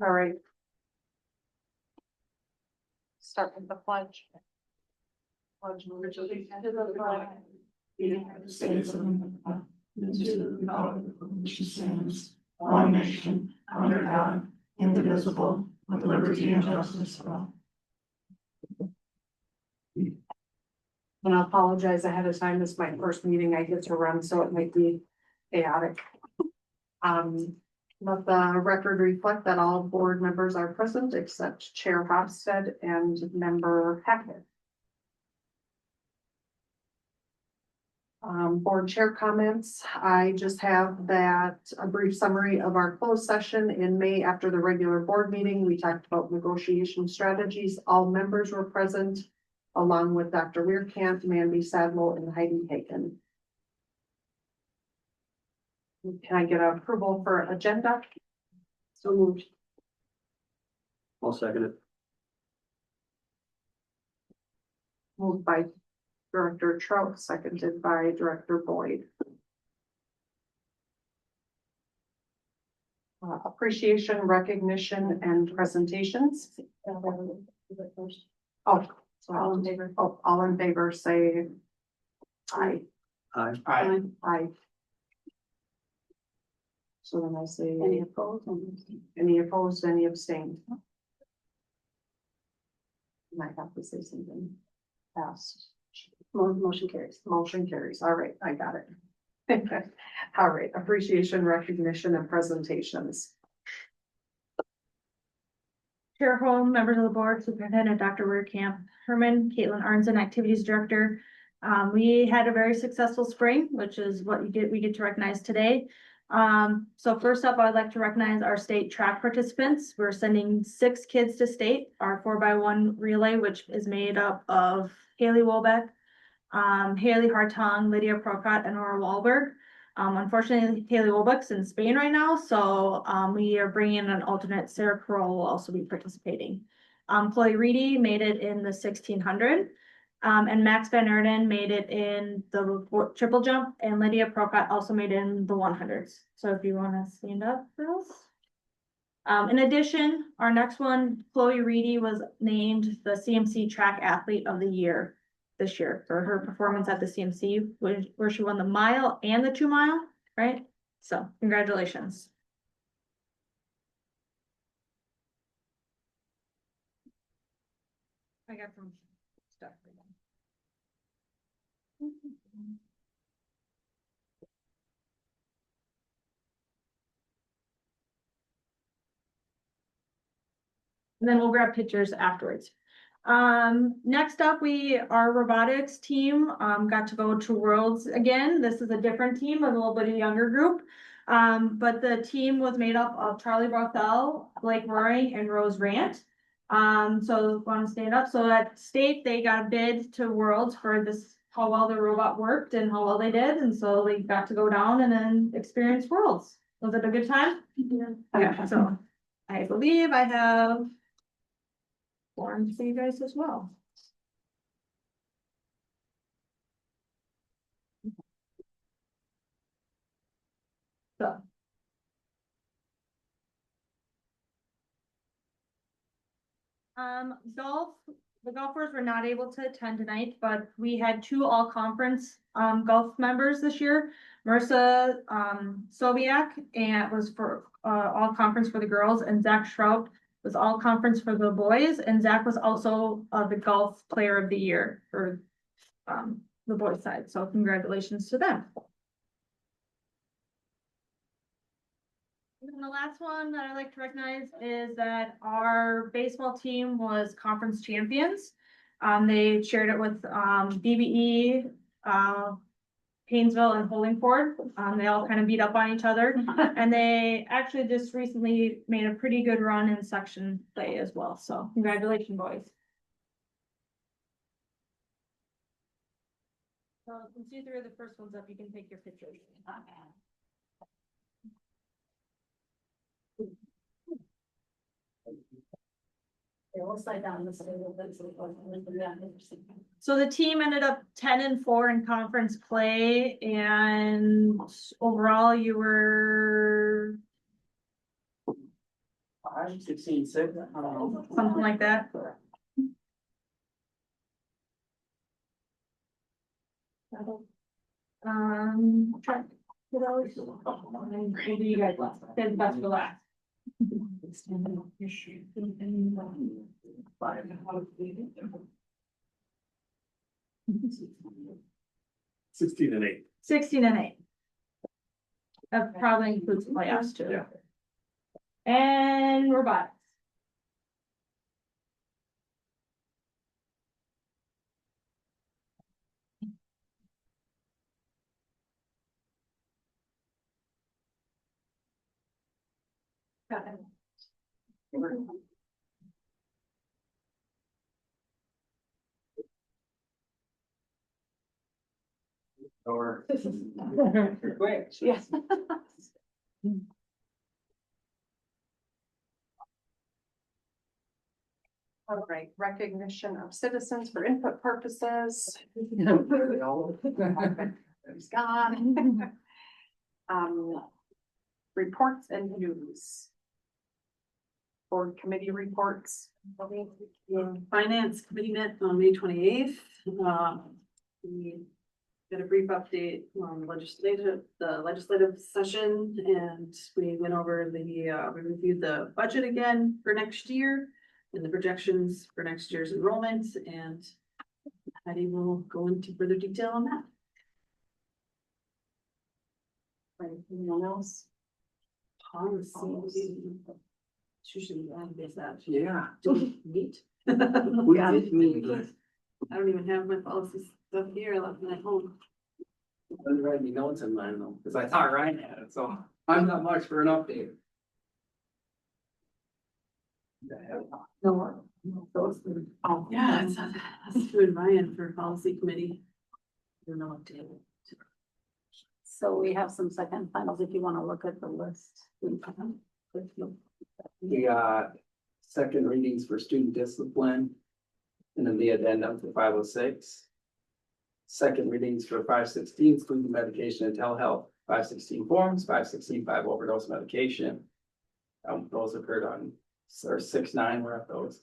All right. Start with the pledge. Pledge allegiance to the flag of the United States of America, and to the republic for which it stands, one nation, under God, indivisible, with liberty and justice for all. And I apologize ahead of time. This is my first meeting I get to run, so it might be chaotic. Let the record reflect that all board members are present except Chair Hofstad and Member Hackett. Board chair comments. I just have that a brief summary of our closed session in May after the regular board meeting. We talked about negotiation strategies. All members were present, along with Dr. Weirkamp, Mandy Sadlow, and Heidi Hagen. Can I get approval for agenda? So moved. I'll second it. Moved by Director Trout, seconded by Director Boyd. Appreciation, recognition, and presentations. Oh, so all in favor? Oh, all in favor, say aye. Aye. Aye. Aye. So then I say Any opposed? any opposed, any abstained? Might have to say something. Passed. Motion carries. Motion carries. All right, I got it. All right, appreciation, recognition, and presentations. Chair Holm, members of the board, Superintendent Dr. Weirkamp, Herman, Caitlin Arnzen, Activities Director. We had a very successful spring, which is what we get to recognize today. So first up, I'd like to recognize our state track participants. We're sending 6 kids to state, our 4x1 relay, which is made up of Haley Wolbeck, Haley Hartong, Lydia Procott, and Nora Wahlberg. Unfortunately, Haley Wolbeck's in Spain right now, so we are bringing in an alternate. Sarah Carroll will also be participating. Chloe Reedy made it in the 1600. And Max Van Erden made it in the triple jump, and Lydia Procott also made it in the 100s. So if you want to stand up, girls. In addition, our next one, Chloe Reedy was named the CMC Track Athlete of the Year this year for her performance at the CMC, where she won the mile and the 2 mile, right? So congratulations. I got some stuff for them. And then we'll grab pictures afterwards. Next up, our robotics team got to go to Worlds again. This is a different team, a little bit younger group. But the team was made up of Charlie Barthel, Blake Roaring, and Rose Rant. So want to stand up. So at state, they got a bid to Worlds for this, how well the robot worked and how well they did. And so they got to go down and then experience Worlds. Was it a good time? Yeah. Okay, so I believe I have forms for you guys as well. So. The golfers were not able to attend tonight, but we had 2 all-conference golf members this year. Marissa Sobiak, and was for all conference for the girls, and Zach Schraub was all conference for the boys, and Zach was also the golf player of the year for the boys side. So congratulations to them. And the last one that I'd like to recognize is that our baseball team was conference champions. They shared it with BBE, Painesville, and Hollingford. They all kind of beat up on each other. And they actually just recently made a pretty good run in section play as well. So congratulations, boys. So since you 3 are the first ones up, you can take your pictures. We'll slide down this a little bit. So the team ended up 10-4 in conference play, and overall you were 16.6. something like that. Try- what else? We'll do you guys last, then best for last. 16 and 8. 16 and 8. That probably includes playoffs too. Yeah. And robotics. Got it. Or. Yes. All right, recognition of citizens for input purposes. He's gone. Reports and news. Board committee reports. Finance committee met on May 28th. We did a brief update on the legislative session, and we went over we reviewed the budget again for next year and the projections for next year's enrollment, and Heidi will go into further detail on that. Anyone else? Policy. Usually is that. Yeah. Do we meet? We did meet. I don't even have my policy stuff here, I left it at home. I didn't write any notes in mine though, because I thought Ryan had it, so I'm not much for an update. No. Oh, yeah, that's doing Ryan for policy committee. I don't know what day. So we have some second finals if you want to look at the list. We got second readings for student discipline. And then the addendum for 506. Second readings for 516, student medication and telehealth, 516 forms, 516 5 overdose medication. Those occurred on, or 6-9, we're at those.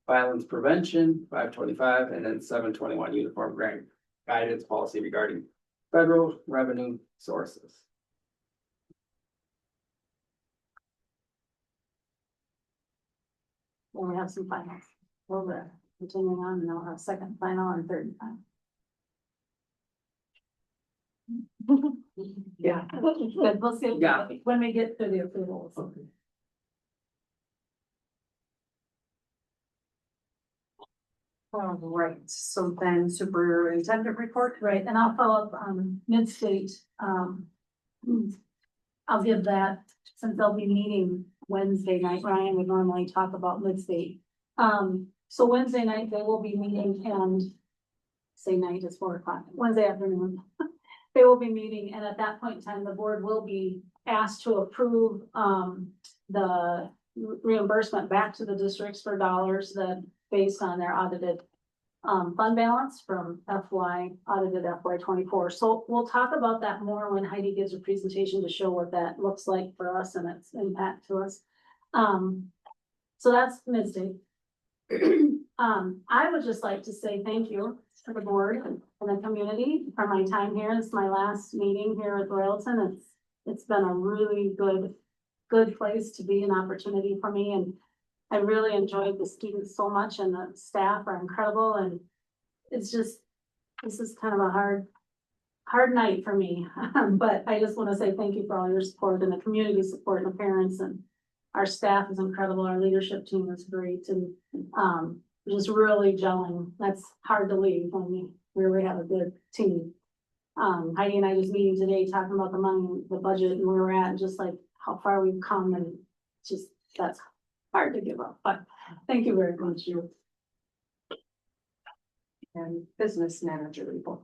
Violence prevention, 525, and then 721 uniform grant guidance policy regarding federal revenue sources. Then we have some finals. We're continuing on, and I'll have second final and third final. Yeah. Good, we'll see Yeah. when we get to the approvals. All right, so then superintendent report. Right, and I'll follow up on mid-state. I'll give that, since they'll be meeting Wednesday night, Ryan would normally talk about mid-state. So Wednesday night, they will be meeting, and say night is 4 o'clock, Wednesday afternoon. They will be meeting, and at that point in time, the board will be asked to approve, the reimbursement back to the districts for dollars that based on their audited fund balance from audited FY 24. So we'll talk about that more when Heidi gives a presentation to show what that looks like for us and its impact to us. So that's mid-state. I would just like to say thank you to the board and the community for my time here. It's my last meeting here at Royalton. It's been a really good place to be, an opportunity for me, and I really enjoyed the students so much, and the staff are incredible, and it's just, this is kind of a hard night for me. But I just want to say thank you for all your support and the community support and the parents, and our staff is incredible. Our leadership team is great, and just really gelling. That's hard to leave when we really have a good team. Heidi and I was meeting today talking about the money, the budget, and where we're at, and just like how far we've come, and just that's hard to give up, but thank you very much. And business manager report.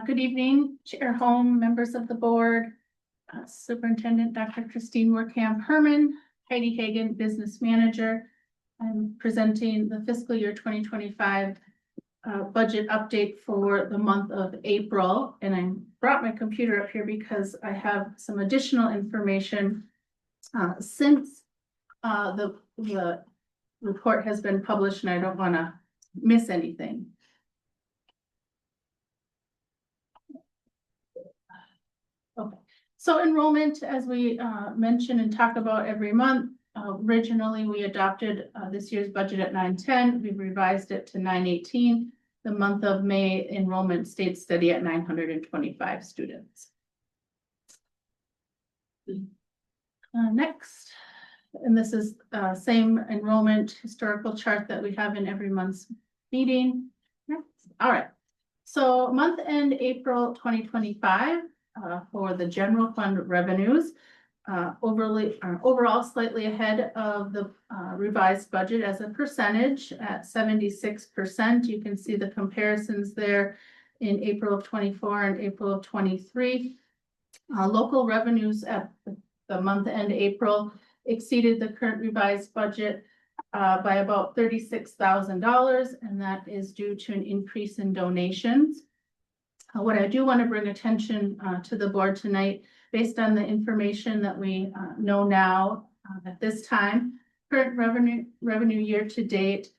Good evening, Chair Holm, members of the board, Superintendent Dr. Christine Werkamp Herman, Heidi Hagan, Business Manager. I'm presenting the fiscal year 2025 budget update for the month of April, and I brought my computer up here because I have some additional information since the report has been published, and I don't want to miss anything. Okay, so enrollment, as we mention and talk about every month, originally we adopted this year's budget at 910. We've revised it to 918. The month of May enrollment stayed steady at 925 students. Next, and this is same enrollment historical chart that we have in every month's meeting. Next. All right, so month end April 2025 for the general fund revenues. Overall slightly ahead of the revised budget as a percentage at 76%. You can see the comparisons there in April of 24 and April of 23. Local revenues at the month end April exceeded the current revised budget by about $36,000, and that is due to an increase in donations. What I do want to bring attention to the board tonight, based on the information that we know now at this time, current revenue year to date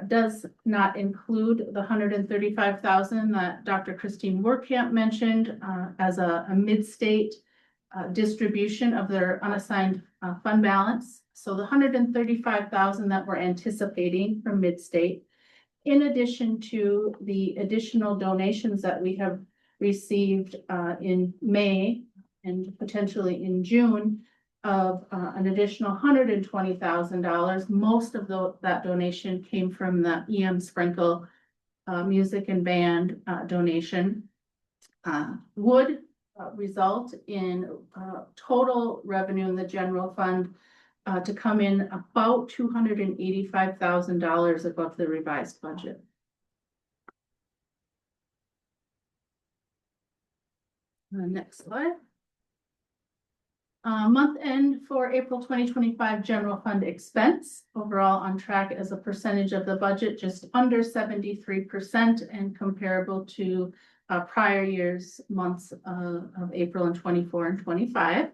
does not include the $135,000 that Dr. Christine Werkamp mentioned as a mid-state distribution of their unassigned fund balance. So the $135,000 that we're anticipating from mid-state, in addition to the additional donations that we have received in May and potentially in June of an additional $120,000. Most of that donation came from the EM Sprinkle music and band donation. Would result in total revenue in the general fund to come in about $285,000 above the revised budget. Next slide. Month end for April 2025 general fund expense, overall on track as a percentage of the budget, just under 73% and comparable to prior year's months of April and 24 and 25.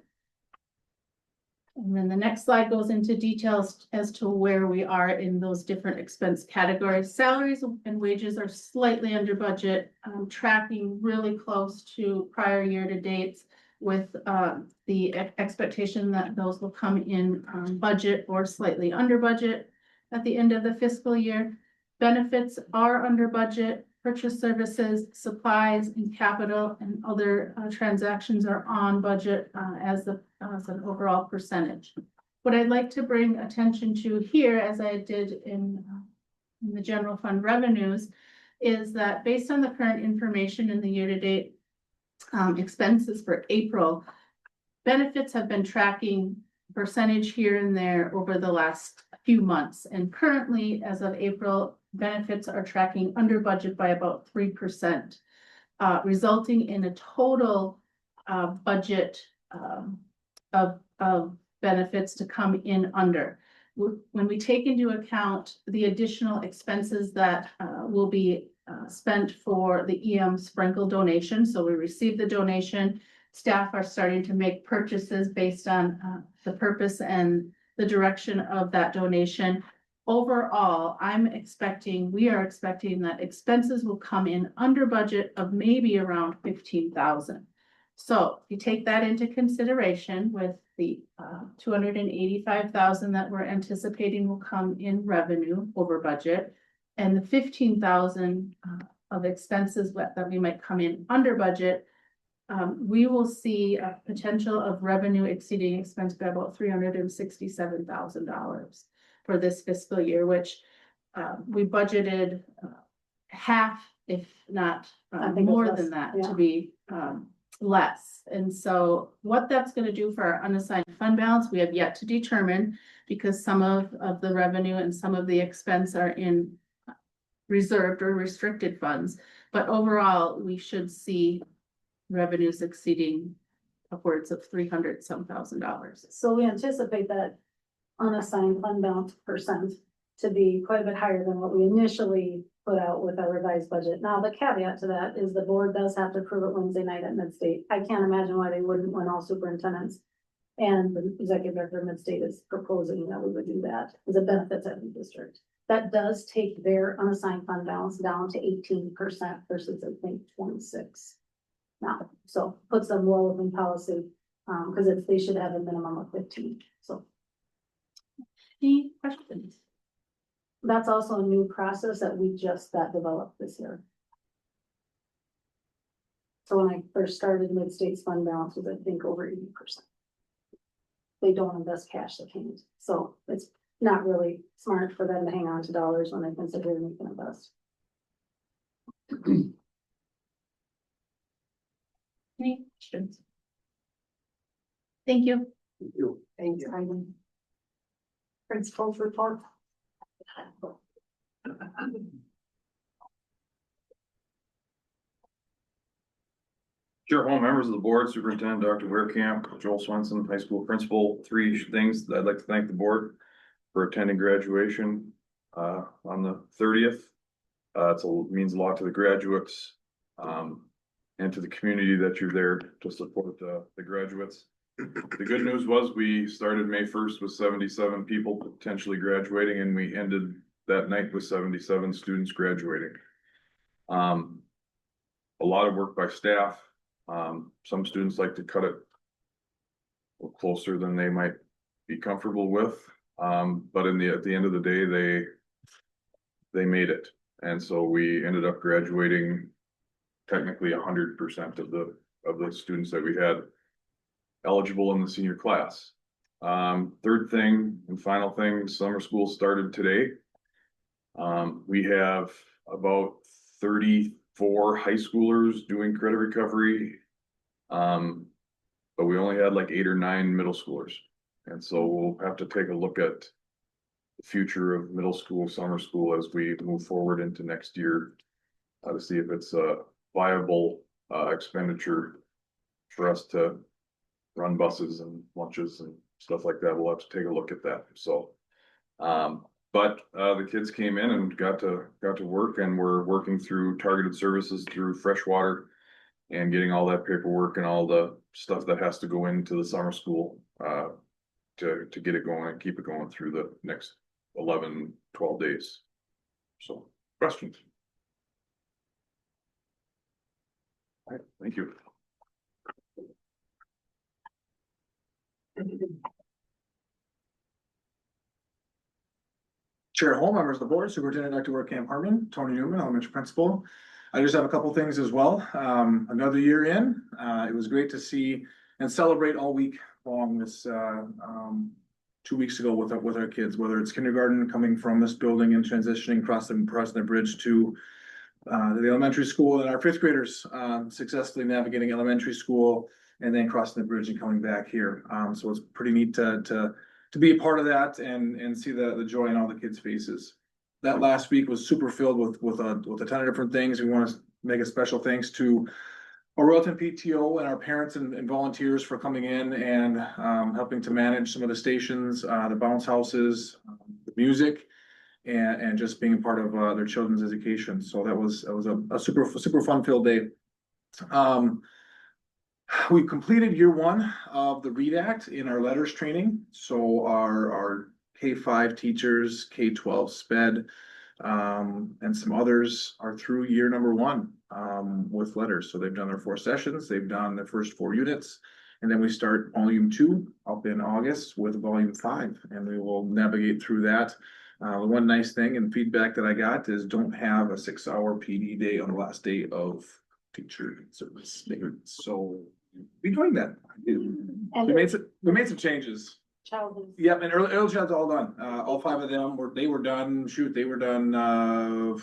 And then the next slide goes into details as to where we are in those different expense categories. Salaries and wages are slightly under budget, tracking really close to prior year to dates, with the expectation that those will come in budget or slightly under budget at the end of the fiscal year. Benefits are under budget. Purchase services, supplies, and capital and other transactions are on budget as an overall percentage. What I'd like to bring attention to here, as I did in the general fund revenues, is that based on the current information in the year-to-date expenses for April, benefits have been tracking percentage here and there over the last few months. And currently, as of April, benefits are tracking under budget by about 3%, resulting in a total budget of benefits to come in under. When we take into account the additional expenses that will be spent for the EM Sprinkle donation, so we received the donation, staff are starting to make purchases based on the purpose and the direction of that donation. Overall, we are expecting that expenses will come in under budget of maybe around $15,000. So if you take that into consideration with the $285,000 that we're anticipating will come in revenue over budget, and the $15,000 of expenses that we might come in under budget, we will see a potential of revenue exceeding expense by about $367,000 for this fiscal year, which we budgeted half, if not more than that, to be less. And so what that's going to do for our unassigned fund balance, we have yet to determine, because some of the revenue and some of the expense are in reserved or restricted funds. But overall, we should see revenues exceeding upwards of $300,000. So we anticipate that unassigned fund balance percent to be quite a bit higher than what we initially put out with our revised budget. Now, the caveat to that is the board does have to approve it Wednesday night at Midstate. I can't imagine why they wouldn't when all superintendents and the executive director of Midstate is proposing that we would do that as a benefit to every district. That does take their unassigned fund balance down to 18% versus I think 26 now. So puts them well within policy, because they should have a minimum of 15, so. Any questions? That's also a new process that we just got developed this year. So when I first started, Mid-State's fund balance was, I think, over 80%. They don't invest cash, they can't, so it's not really smart for them to hang on to dollars when they consider they can invest. Any questions? Thank you. Thank you. Principal's report. Chair Hall, members of the board, Superintendent Dr. Weerkamp, Joel Swenson, high school principal. 3 things that I'd like to thank the board for attending graduation on the 30th. It means a lot to the graduates and to the community that you're there to support the graduates. The good news was we started May 1st with 77 people potentially graduating, and we ended that night with 77 students graduating. A lot of work by staff. Some students like to cut it a little closer than they might be comfortable with. But at the end of the day, they made it. And so we ended up graduating technically 100% of the students that we had eligible in the senior class. Third thing and final thing, summer school started today. We have about 34 high schoolers doing credit recovery. But we only had like 8 or 9 middle schoolers. And so we'll have to take a look at the future of middle school, summer school as we move forward into next year to see if it's a viable expenditure for us to run buses and lunches and stuff like that. We'll have to take a look at that. So, but the kids came in and got to work, and we're working through targeted services through freshwater and getting all that paperwork and all the stuff that has to go into the summer school to get it going and keep it going through the next 11, 12 days. So, questions? All right, thank you. Chair Hall, members of the board, Superintendent Dr. Weerkamp Harmon, Tony Newman, elementary principal. I just have a couple things as well. Another year in, it was great to see and celebrate all week long this 2 weeks ago with our kids, whether it's kindergarten coming from this building and transitioning across the bridge to the elementary school, and our 5th graders successfully navigating elementary school and then crossing the bridge and coming back here. So it's pretty neat to be a part of that and see the joy in all the kids' faces. That last week was super filled with a ton of different things. We want to make a special thanks to our Royalton PTO and our parents and volunteers for coming in and helping to manage some of the stations, the bounce houses, the music, and just being a part of their children's education. So that was a super fun filled day. We completed year 1 of the READ Act in our letters training. So our K-5 teachers, K-12 SPED, and some others are through year number 1 with letters. So they've done their 4 sessions, they've done the first 4 units, and then we start volume 2 up in August with volume 5, and we will navigate through that. The one nice thing and feedback that I got is don't have a 6-hour PD day on the last day of teacher service. So be doing that. And We made some changes. childhood. Yep, and early child's all done. All 5 of them they were done. They were done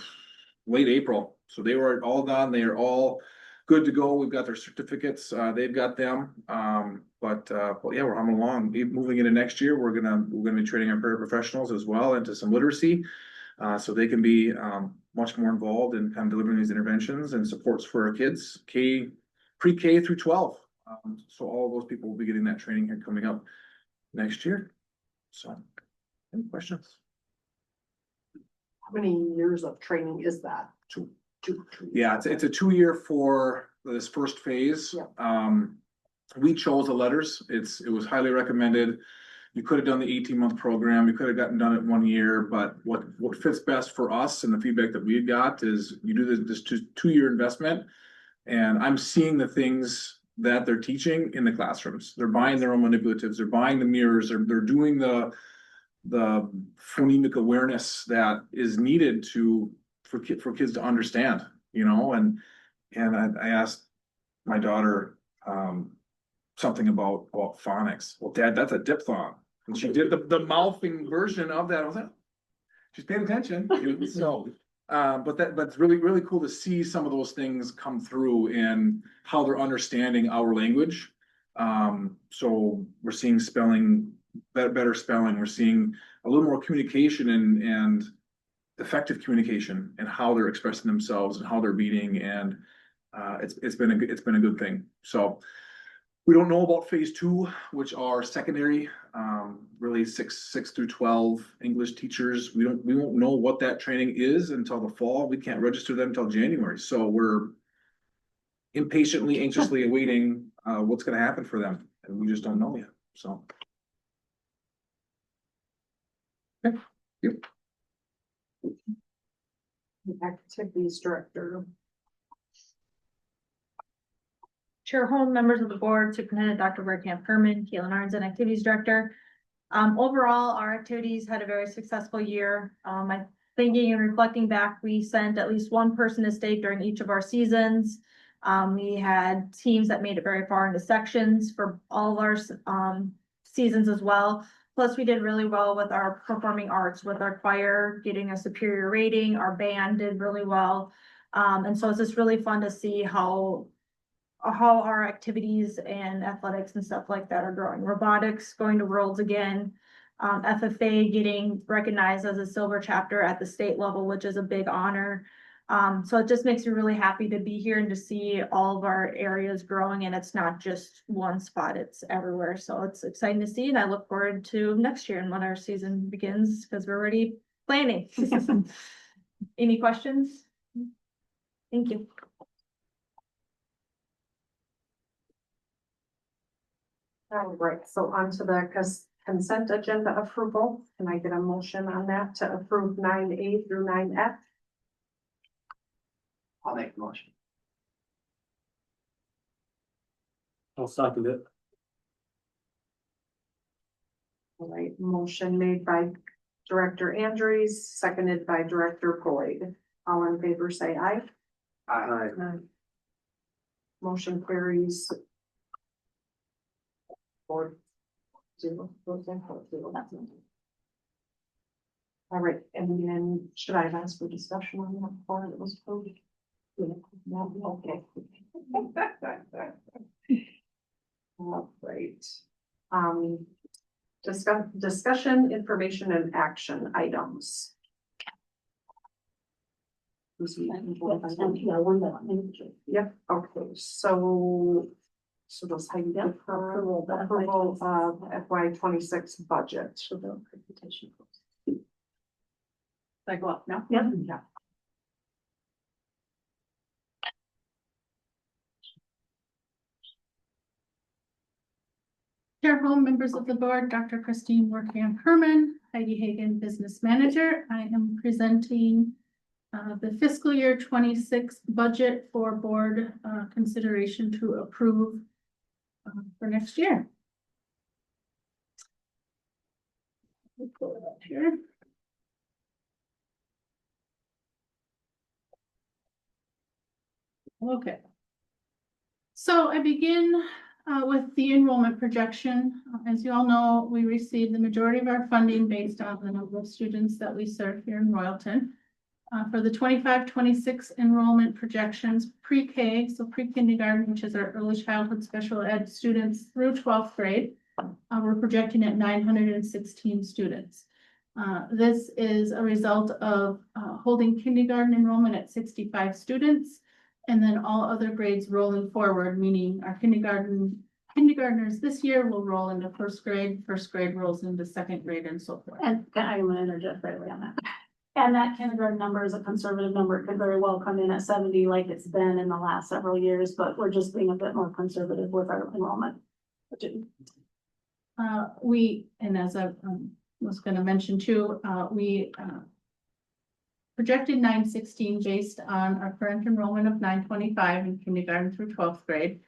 late April. So they were all done. They are all good to go. We've got their certificates. They've got them. But yeah, we're humming along. Moving into next year, we're gonna be training our paraprofessionals as well into some literacy, so they can be much more involved in kind of delivering these interventions and supports for our kids, pre-K through 12. So all of those people will be getting that training here coming up next year. So, any questions? How many years of training is that? Two. Two. Yeah, it's a 2-year for this first phase. Yeah. We chose the letters. It was highly recommended. You could have done the 18-month program. You could have gotten done it 1 year, but what fits best for us and the feedback that we had got is you do this 2-year investment. And I'm seeing the things that they're teaching in the classrooms. They're buying their own manipulatives, they're buying the mirrors, they're doing the phonemic awareness that is needed for kids to understand, you know, and I asked my daughter something about phonics. Well, Dad, that's a diphthong. And she did the mouthing version of that. I was like, she's paying attention. So, but it's really, really cool to see some of those things come through and how they're understanding our language. So we're seeing spelling, better spelling. We're seeing a little more communication and effective communication and how they're expressing themselves and how they're reading. And it's been a good thing. So we don't know about phase 2, which are secondary, really 6 through 12 English teachers. We won't know what that training is until the fall. We can't register them until January. So we're impatiently, anxiously awaiting what's going to happen for them, and we just don't know yet. So. Okay. Yep. Activities director. Chair Holm, members of the board, Superintendent Dr. Bergkamp Herman, Caitlin Arnzen, Activities Director. Overall, our activities had a very successful year. I thinking and reflecting back, we sent at least one person to state during each of our seasons. We had teams that made it very far into sections for all of our seasons as well. Plus, we did really well with our performing arts, with our choir getting a superior rating. Our band did really well. And so it's just really fun to see how our activities and athletics and stuff like that are growing. Robotics going to Worlds again. FFA getting recognized as a silver chapter at the state level, which is a big honor. So it just makes me really happy to be here and to see all of our areas growing, and it's not just one spot, it's everywhere. So it's exciting to see, and I look forward to next year and when our season begins, because we're already planning. Any questions? Thank you. All right, so on to the consent agenda approval. Can I get a motion on that to approve 9A through 9F? I'll make the motion. I'll second it. All right, motion made by Director Andrews, seconded by Director Boyd. All in favor, say aye. Aye. Motion carries. 4-0. All right, and then should I have asked for discussion on that before it was approved? No, okay. All right. Discussion, information, and action items. Yep, okay, so does Heidi get her approval of FY26 budget? I go up now? Yeah. Chair Holm, members of the board, Dr. Christine Werkamp Herman, Heidi Hagan, business manager. I am presenting the fiscal year 26 budget for board consideration to approve for next year. Here. Okay. So I begin with the enrollment projection. As you all know, we receive the majority of our funding based on the number of students that we serve here in Royalton. For the 25-26 enrollment projections, pre-K, so pre-kindergarten, which is our early childhood special ed students through 12th grade, we're projecting at 916 students. This is a result of holding kindergarten enrollment at 65 students, and then all other grades rolling forward, meaning our kindergartners this year will roll into first grade rolls into second grade, and so forth. And I want to interject right away on that. And that kindergarten number is a conservative number. It could very well come in at 70 like it's been in the last several years, but we're just being a bit more conservative with our enrollment. And as I was gonna mention too, we projected 916 based on our current enrollment of 925 in kindergarten through 12th grade.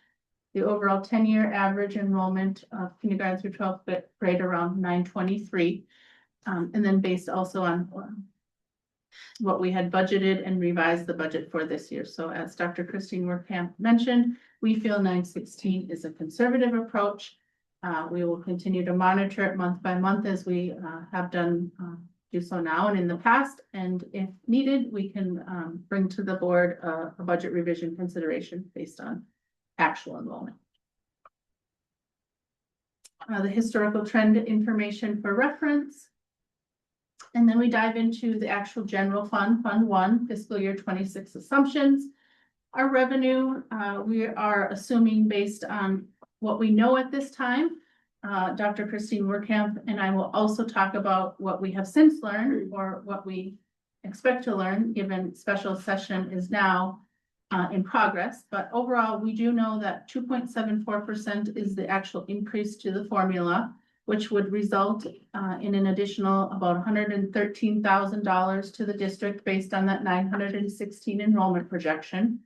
The overall 10-year average enrollment of kindergarten through 12th grade around 923. And then based also on what we had budgeted and revised the budget for this year. So as Dr. Christine Werkamp mentioned, we feel 916 is a conservative approach. We will continue to monitor it month by month as we have done do so now and in the past. And if needed, we can bring to the board a budget revision consideration based on actual enrollment. The historical trend information for reference. And then we dive into the actual general fund, Fund 1, fiscal year 26 assumptions. Our revenue, we are assuming based on what we know at this time. Dr. Christine Werkamp and I will also talk about what we have since learned or what we expect to learn, given special session is now in progress. But overall, we do know that 2.74% is the actual increase to the formula, which would result in an additional about $113,000 to the district based on that 916 enrollment projection.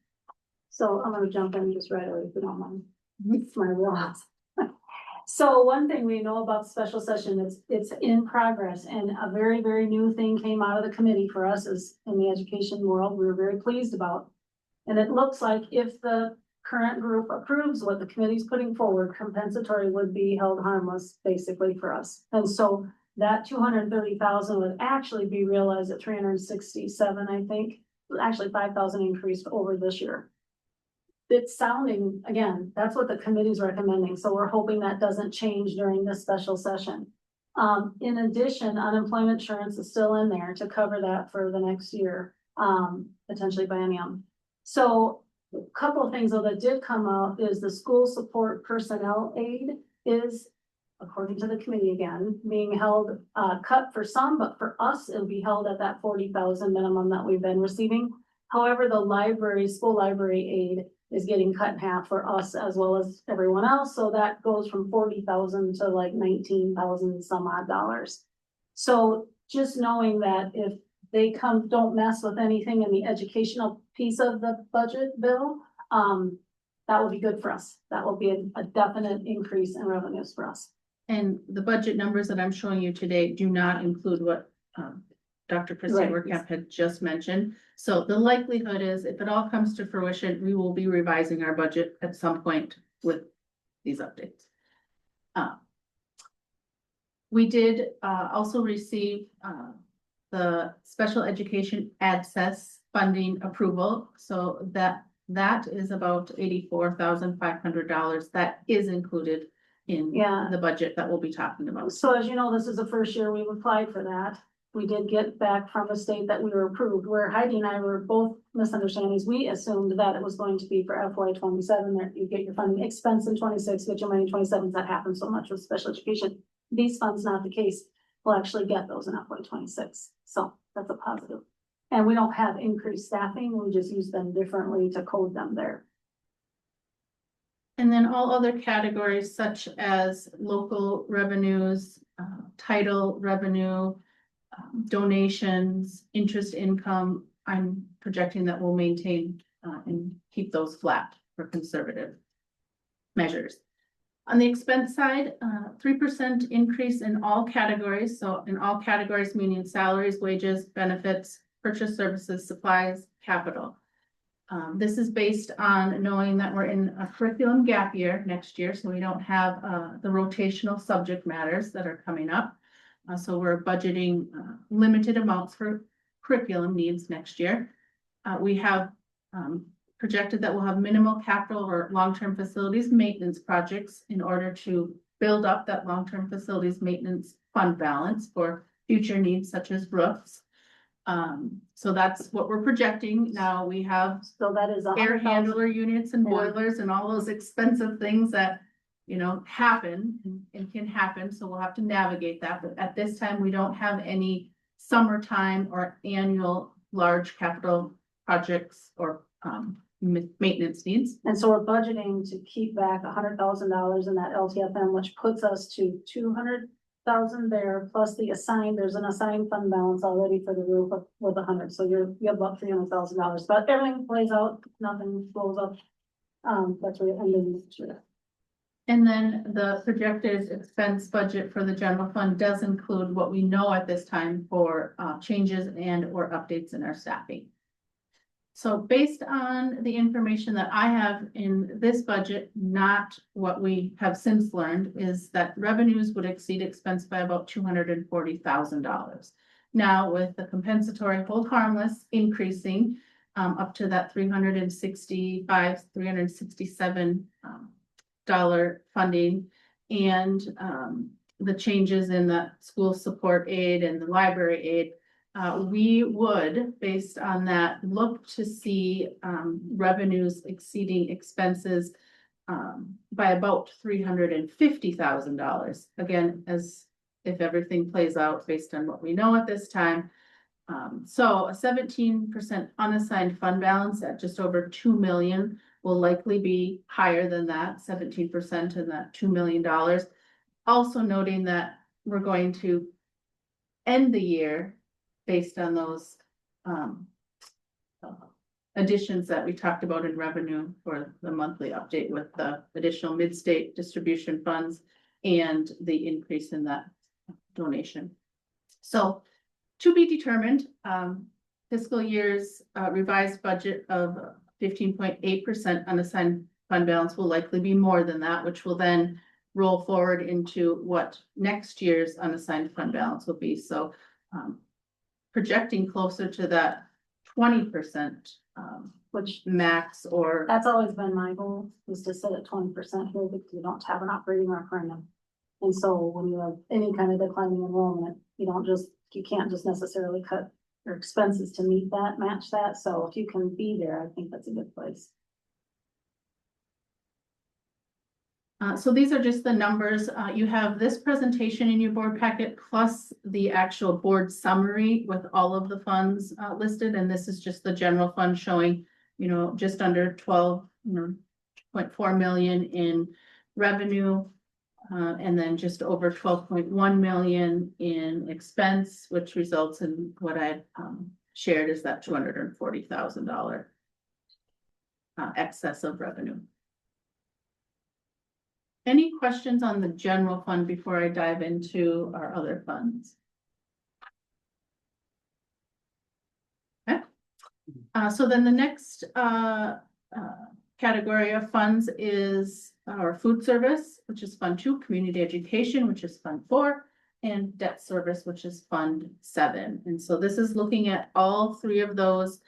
So I'm gonna jump in just right away if you don't mind. It's my wheelhouse. So one thing we know about special session is it's in progress, and a very, very new thing came out of the committee for us as in the education world we were very pleased about. And it looks like if the current group approves what the committee's putting forward, compensatory would be held harmless basically for us. And so that 230,000 would actually be realized at 367, I think, actually 5,000 increased over this year. It's sounding, again, that's what the committee's recommending, so we're hoping that doesn't change during this special session. In addition, unemployment insurance is still in there to cover that for the next year, potentially biennium. So a couple of things though that did come out is the school support personnel aid is, according to the committee again, being held, cut for some, but for us, it'll be held at that 40,000 minimum that we've been receiving. However, the library, school library aid is getting cut in half for us as well as everyone else. So that goes from 40,000 to like 19,000 some odd dollars. So just knowing that if they don't mess with anything in the educational piece of the budget bill, that will be good for us. That will be a definite increase in revenues for us. And the budget numbers that I'm showing you today do not include what Dr. Christine Werkamp had just mentioned. So the likelihood is if it all comes to fruition, we will be revising our budget at some point with these updates. We did also receive the special education access funding approval. So that is about $84,500. That is included in the budget that we'll be talking about. So as you know, this is the first year we've applied for that. We did get back from the state that we were approved, where Heidi and I were both misunderstandings. We assumed that it was going to be for FY27, that you get your funding expense in 26, get your money in 27. That happens so much with special education. These funds, not the case. We'll actually get those in FY26. So that's a positive. And we don't have increased staffing. We just use them differently to code them there. And then all other categories such as local revenues, title revenue, donations, interest income, I'm projecting that we'll maintain and keep those flat for conservative measures. On the expense side, 3% increase in all categories. So in all categories, meaning salaries, wages, benefits, purchase services, supplies, capital. This is based on knowing that we're in a curriculum gap year next year, so we don't have the rotational subject matters that are coming up. So we're budgeting limited amounts for curriculum needs next year. We have projected that we'll have minimal capital or long-term facilities maintenance projects in order to build up that long-term facilities maintenance fund balance for future needs such as roofs. So that's what we're projecting. Now we have So that is air 100,000. handler units and boilers and all those expensive things that, you know, happen and can happen. So we'll have to navigate that. But at this time, we don't have any summertime or annual large capital projects or maintenance needs. And so we're budgeting to keep back $100,000 in that LTFM, which puts us to 200,000 there, plus the assigned, there's an assigned fund balance already for the roof with 100, so you have about $300,000, but everything plays out, nothing blows up. That's where it ended. And then the projected expense budget for the general fund does include what we know at this time for changes and or updates in our staffing. So based on the information that I have in this budget, not what we have since learned, is that revenues would exceed expense by about $240,000. Now, with the compensatory hold harmless increasing up to that $367 funding, and the changes in the school support aid and the library aid, we would, based on that, look to see revenues exceeding expenses by about $350,000. Again, as if everything plays out based on what we know at this time. So a 17% unassigned fund balance at just over 2 million will likely be higher than that, 17% and that $2 million. Also noting that we're going to end the year based on those additions that we talked about in revenue for the monthly update with the additional mid-state distribution funds and the increase in that donation. So to be determined, fiscal year's revised budget of 15.8% unassigned fund balance will likely be more than that, which will then roll forward into what next year's unassigned fund balance will be. So projecting closer to that 20%, which max, or That's always been my goal, is to sit at 20% here because you don't have an operating referendum. And so when you have any kind of declining enrollment, you can't just necessarily cut your expenses to meet that, match that. So if you can be there, I think that's a good place. So these are just the numbers. You have this presentation in your board packet plus the actual board summary with all of the funds listed. And this is just the general fund showing, just under 12.4 million in revenue. And then just over 12.1 million in expense, which results in what I shared is that $240,000 excess of revenue. Any questions on the general fund before I dive into our other funds? Okay. So then the next category of funds is our food service, which is Fund 2, community education, which is Fund 4, and debt service, which is Fund 7. And so this is looking at all three of those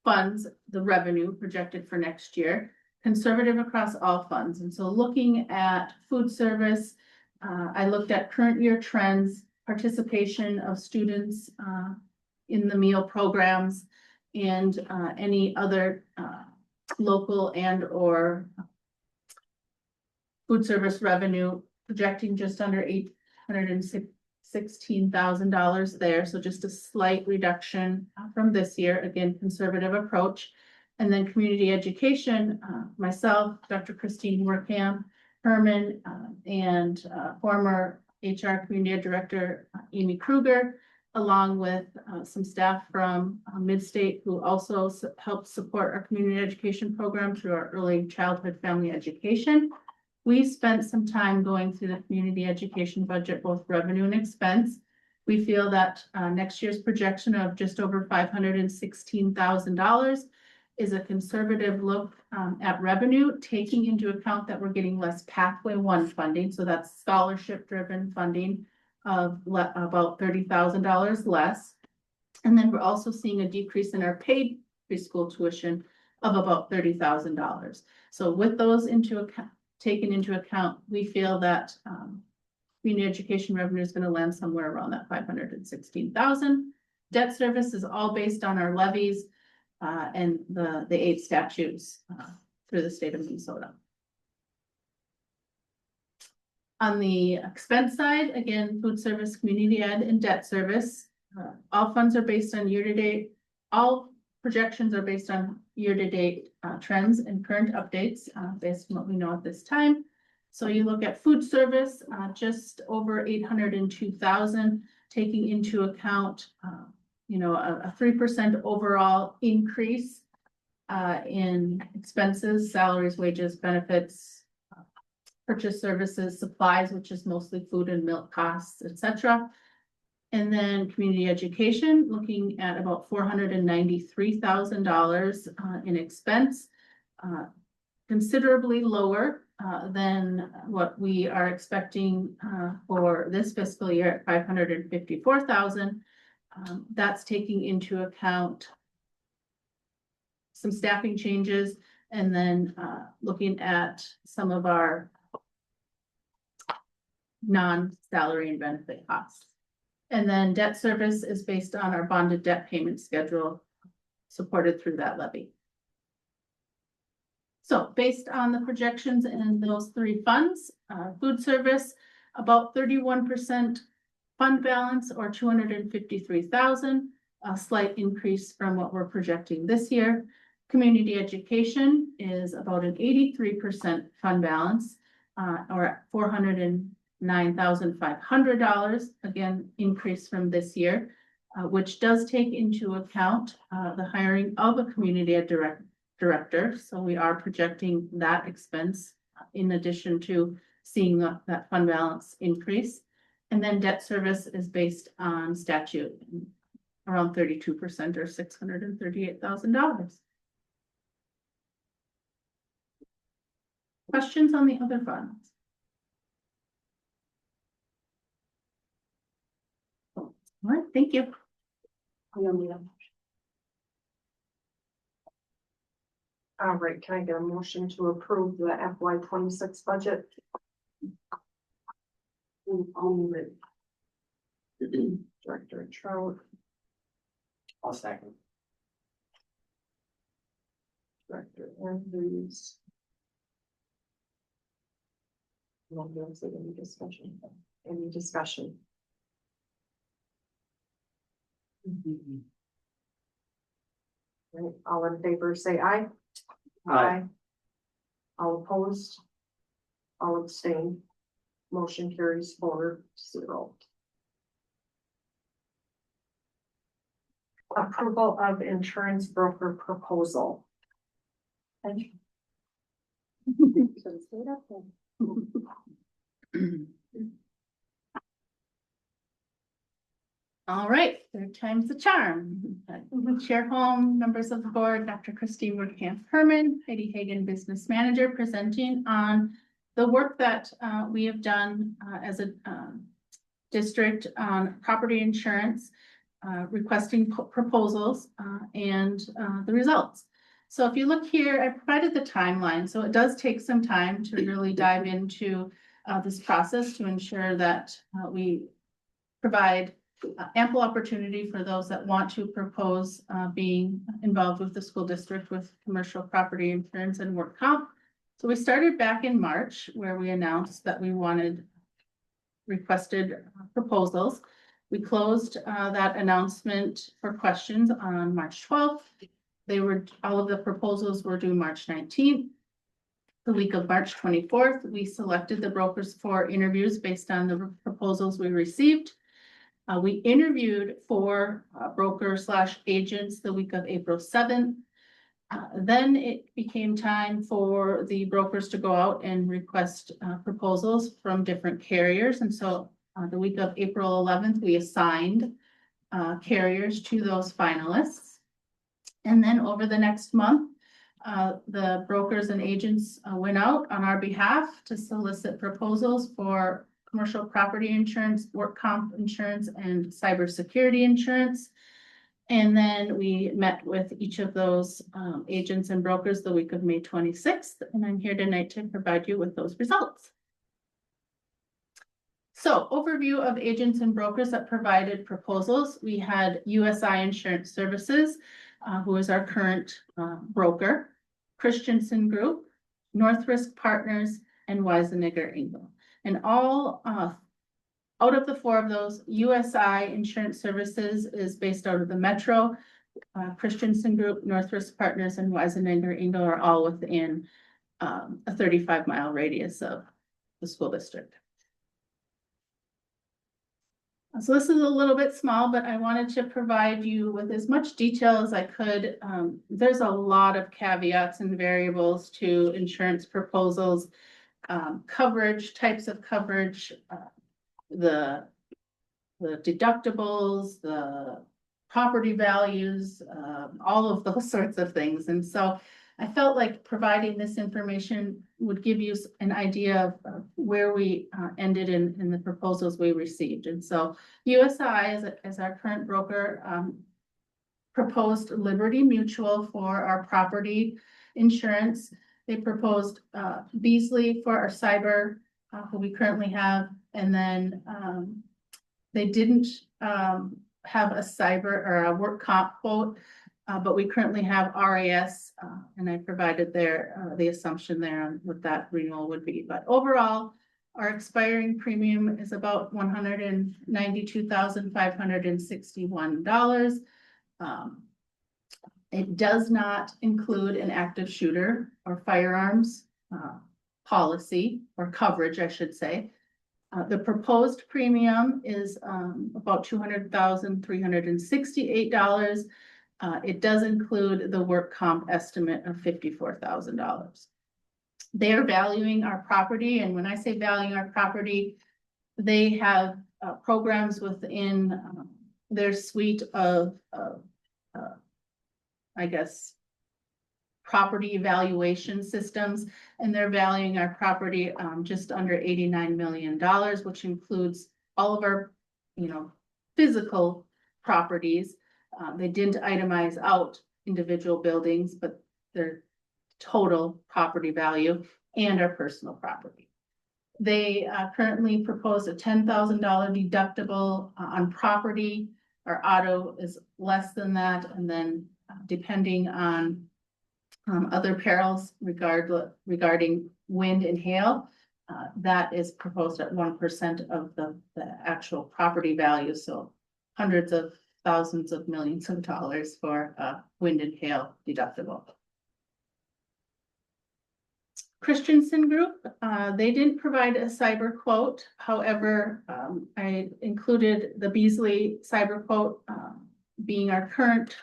funds, the revenue projected for next year, conservative across all funds. And so looking at food service, I looked at current year trends, participation of students in the meal programs, and any other local and or food service revenue, projecting just under $816,000 there. So just a slight reduction from this year, again, conservative approach. And then community education, myself, Dr. Christine Werkamp, Herman, and former HR Community Director Amy Kruger, along with some staff from Midstate who also help support our community education program through our early childhood family education. We spent some time going through the community education budget, both revenue and expense. We feel that next year's projection of just over $516,000 is a conservative look at revenue, taking into account that we're getting less Pathway 1 funding. So that's scholarship-driven funding of about $30,000 less. And then we're also seeing a decrease in our paid preschool tuition of about $30,000. So with those taken into account, we feel that community education revenue is going to land somewhere around that $516,000. Debt service is all based on our levies and the 8 statutes through the state of Minnesota. On the expense side, again, food service, community ed, and debt service, All funds are based on year-to-date, all projections are based on year-to-date trends and current updates based on what we know at this time. So you look at food service, just over 802,000, taking into account, a 3% overall increase in expenses, salaries, wages, benefits, purchase services, supplies, which is mostly food and milk costs, etc. And then community education, looking at about $493,000 in expense, considerably lower than what we are expecting for this fiscal year at $554,000. That's taking into account some staffing changes and then looking at some of our non-salary and benefit costs. And then debt service is based on our bonded debt payment schedule supported through that levy. So based on the projections in those three funds, food service, about 31% fund balance or 253,000, a slight increase from what we're projecting this year. Community education is about an 83% fund balance or $409,500, again, increase from this year, which does take into account the hiring of a community ed director. So we are projecting that expense in addition to seeing that fund balance increase. And then debt service is based on statute, around 32% or $638,000. Questions on the other funds? All right, thank you. All right, can I get a motion to approve the FY 26 budget? I'll move it. Director Trout, I'll second. Director Andrews. No, there was any discussion, any discussion? Right, all in favor, say aye. Aye. All opposed? All abstain. Motion carries 4-0. Approval of insurance broker proposal. All right, third time's the charm. Chair Holm, members of the board, Dr. Christine Woodcamp Herman, Heidi Hagan, business manager, presenting on the work that we have done as a district on property insurance, requesting proposals and the results. So if you look here, I provided the timeline, so it does take some time to really dive into this process to ensure that we provide ample opportunity for those that want to propose being involved with the school district with commercial property insurance and work comp. So we started back in March where we announced that we requested proposals. We closed that announcement for questions on March 12th. All of the proposals were due March 19th. The week of March 24th, we selected the brokers for interviews based on the proposals we received. We interviewed 4 broker/agents the week of April 7th. Then it became time for the brokers to go out and request proposals from different carriers. And so the week of April 11th, we assigned carriers to those finalists. And then over the next month, the brokers and agents went out on our behalf to solicit proposals for commercial property insurance, work comp insurance, and cybersecurity insurance. And then we met with each of those agents and brokers the week of May 26th, and I'm here tonight to provide you with those results. So overview of agents and brokers that provided proposals. We had USI Insurance Services, who is our current broker, Christensen Group, North Risk Partners, and Weisenegger Engel. And all out of the four of those, USI Insurance Services is based out of the Metro. Christensen Group, North Risk Partners, and Weisenander Engel are all within a 35-mile radius of the school district. So this is a little bit small, but I wanted to provide you with as much detail as I could. There's a lot of caveats and variables to insurance proposals, coverage, types of coverage, the deductibles, the property values, all of those sorts of things. And so I felt like providing this information would give you an idea of where we ended in the proposals we received. And so USI as our current broker proposed Liberty Mutual for our property insurance. They proposed Beasley for our cyber, who we currently have, and then they didn't have a cyber or a work comp quote, but we currently have RAS, and I provided there the assumption there on what that renewal would be. But overall, our expiring premium is about $192,561. It does not include an active shooter or firearms policy or coverage, I should say. The proposed premium is about $200,368. It does include the work comp estimate of $54,000. They are valuing our property, and when I say valuing our property, they have programs within their suite of I guess, property evaluation systems, and they're valuing our property just under $89 million, which includes all of our, physical properties. They didn't itemize out individual buildings, but their total property value and our personal property. They currently propose a $10,000 deductible on property. Our auto is less than that, and then depending on other perils regarding wind and hail, that is proposed at 1% of the actual property value. So hundreds of thousands of millions of dollars for wind and hail deductible. Christensen Group, they didn't provide a cyber quote. However, I included the Beasley cyber quote being our current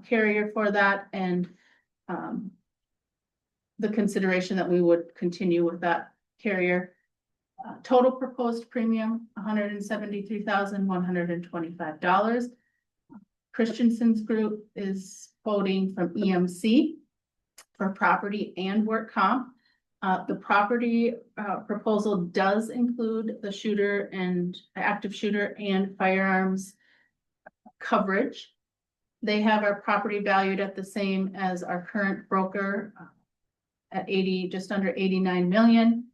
carrier for that, and the consideration that we would continue with that carrier. Total proposed premium, $173,125. Christensen's Group is quoting from EMC for property and work comp. The property proposal does include the shooter and active shooter and firearms coverage. They have our property valued at the same as our current broker at just under 89 million.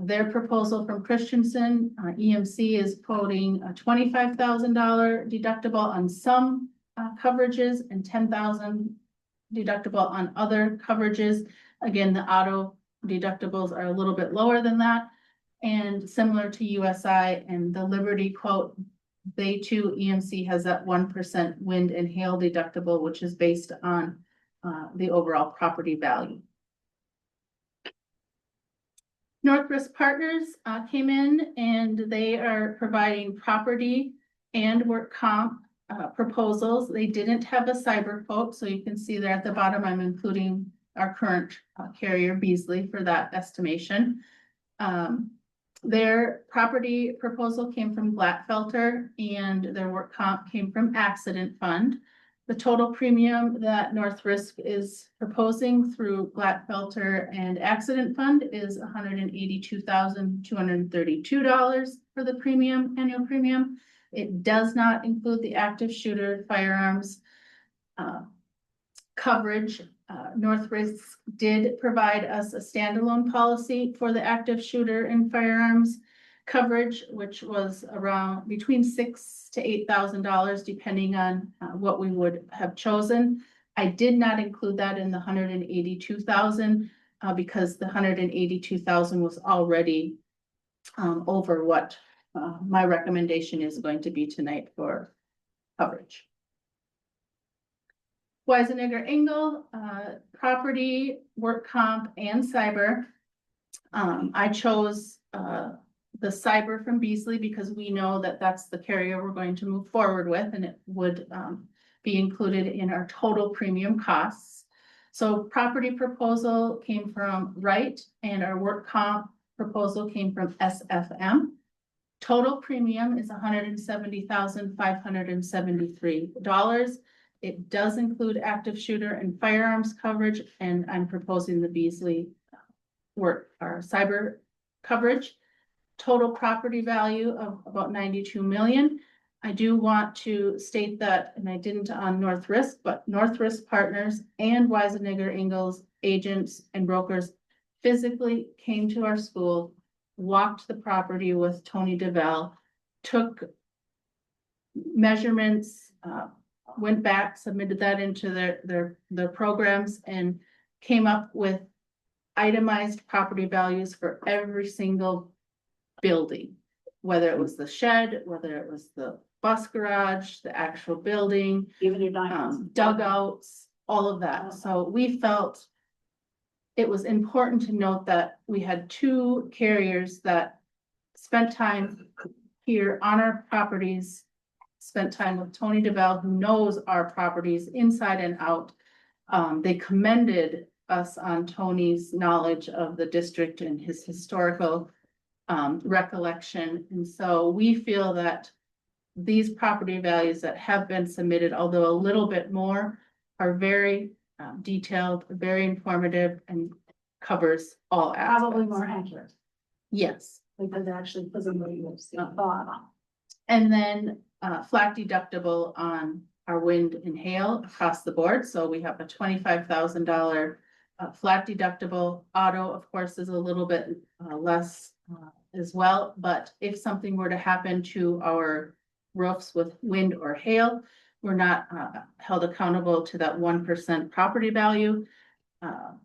Their proposal from Christensen, EMC is quoting a $25,000 deductible on some coverages and $10,000 deductible on other coverages. Again, the auto deductibles are a little bit lower than that, and similar to USI and the Liberty quote, they too, EMC has that 1% wind and hail deductible, which is based on the overall property value. North Risk Partners came in, and they are providing property and work comp proposals. They didn't have a cyber quote, so you can see there at the bottom, I'm including our current carrier Beasley for that estimation. Their property proposal came from Glatfelter, and their work comp came from Accident Fund. The total premium that North Risk is proposing through Glatfelter and Accident Fund is $182,232 for the annual premium. It does not include the active shooter firearms coverage. North Risk did provide us a standalone policy for the active shooter and firearms coverage, which was around between $6,000 to $8,000, depending on what we would have chosen. I did not include that in the $182,000 because the $182,000 was already over what my recommendation is going to be tonight for coverage. Weisenegger Engel, property, work comp, and cyber. I chose, the cyber from Beasley because we know that that's the carrier we're going to move forward with, and it would, be included in our total premium costs. So property proposal came from Wright, and our work comp proposal came from SFM. Total premium is $170,573. It does include active shooter and firearms coverage, and I'm proposing the Beasley work, our cyber coverage. Total property value of about 92 million. I do want to state that, and I didn't on North Risk, but North Risk Partners and Weisenegger Ingalls agents and brokers physically came to our school, walked the property with Tony DeVell, took measurements, went back, submitted that into their programs, and came up with itemized property values for every single building, whether it was the shed, whether it was the bus garage, the actual building, Even your diamonds. dugouts, all of that. So we felt it was important to note that we had two carriers that spent time here on our properties, spent time with Tony DeVell, who knows our properties inside and out. They commended us on Tony's knowledge of the district and his historical recollection. And so we feel that these property values that have been submitted, although a little bit more, are very detailed, very informative, and covers all aspects. Probably more accurate, Yes. because they're actually physically thought on. And then flat deductible on our wind and hail across the board. So we have a $25,000 flat deductible. Auto, of course, is a little bit less as well. But if something were to happen to our roofs with wind or hail, we're not held accountable to that 1% property value.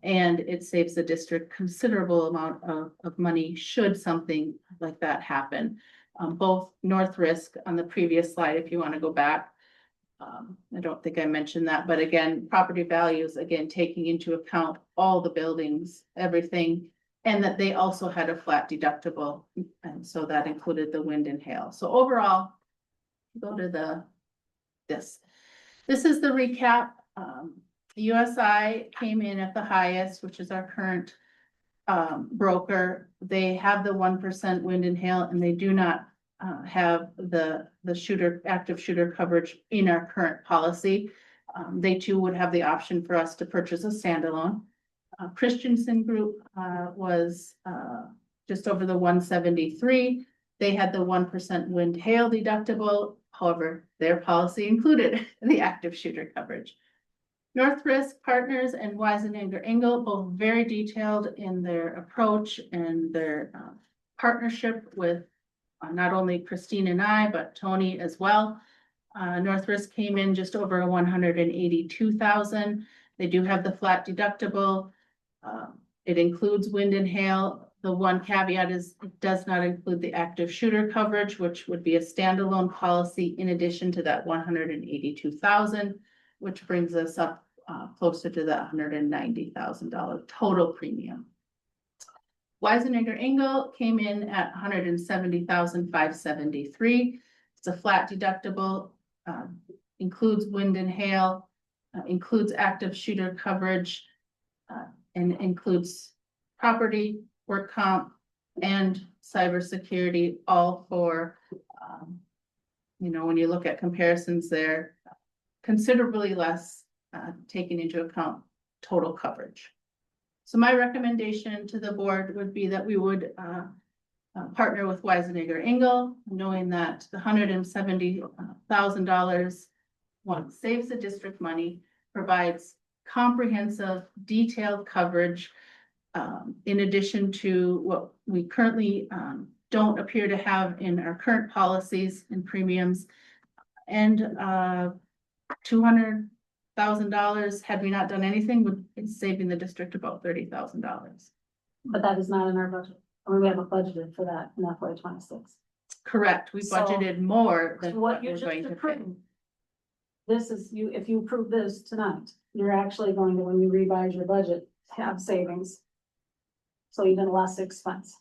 And it saves the district considerable amount of money should something like that happen. Both North Risk on the previous slide, if you want to go back. I don't think I mentioned that, but again, property values, again, taking into account all the buildings, everything. And that they also had a flat deductible. And so that included the wind and hail. So overall, go to this. This is the recap. USI came in at the highest, which is our current broker. They have the 1% wind and hail, and they do not have the active shooter coverage in our current policy. They too would have the option for us to purchase a standalone. Christensen Group was just over the 173. They had the 1% wind hail deductible. However, their policy included the active shooter coverage. North Risk Partners and Weisenegger Engel, both very detailed in their approach and their partnership with not only Christine and I, but Tony as well. North Risk came in just over 182,000. They do have the flat deductible. It includes wind and hail. The one caveat is it does not include the active shooter coverage, which would be a standalone policy in addition to that 182,000, which brings us up closer to the $190,000 total premium. Weisenegger Engel came in at 170,573. It's a flat deductible, includes wind and hail, includes active shooter coverage, and includes property, work comp, and cybersecurity, all for, when you look at comparisons there, considerably less taking into account total coverage. So my recommendation to the board would be that we would partner with Weisenegger Engel, knowing that the $170,000 saves the district money, provides comprehensive, detailed coverage, in addition to what we currently don't appear to have in our current policies and premiums, and $200,000 had we not done anything would be saving the district about $30,000. But that is not in our budget, or we haven't budgeted for that in FY 26. correct. We So- budgeted more than What what you we're just going to pay. approved. This is you, if you approve this tonight, you're actually going to, when you revise your budget, have savings. So even less expense.